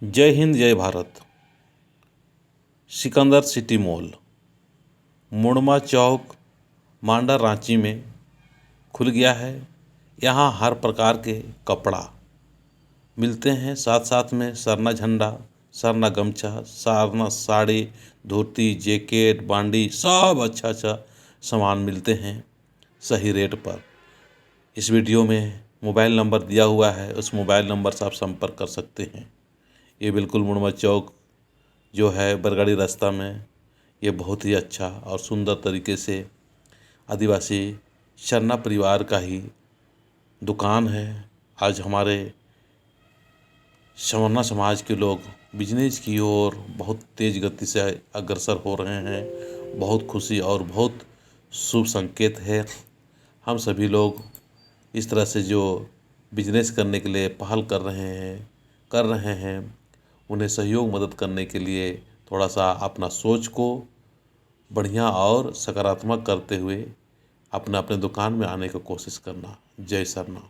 जय हिंद जय Bharat. Sikandar city mall Mudma चौक मांडा रांची में खुल गया है। यहाँ हर प्रकार के कपड़ा मिलते हैं, साथ साथ में सरना झंडा, सरना गमछा, सरना साड़ी, धोती, जैकेट, बांडी, सब अच्छा अच्छा सामान मिलते हैं सही रेट पर। इस वीडियो में मोबाइल नंबर दिया हुआ है, उस मोबाइल नंबर से आप संपर्क कर सकते हैं। ये बिल्कुल मुड़मा चौक जो है बरगाड़ी रास्ता में, ये बहुत ही अच्छा और सुंदर तरीके से आदिवासी शरणा परिवार का ही दुकान है। आज हमारे सवर्णा समाज के लोग बिजनेस की ओर बहुत तेज़ गति से अग्रसर हो रहे हैं। बहुत खुशी और बहुत शुभ संकेत है। हम सभी लोग इस तरह से जो बिजनेस करने के लिए पहल कर रहे हैं उन्हें सहयोग मदद करने के लिए थोड़ा सा अपना सोच को बढ़िया और सकारात्मक करते हुए अपने अपने दुकान में आने की कोशिश करना। जय सरना।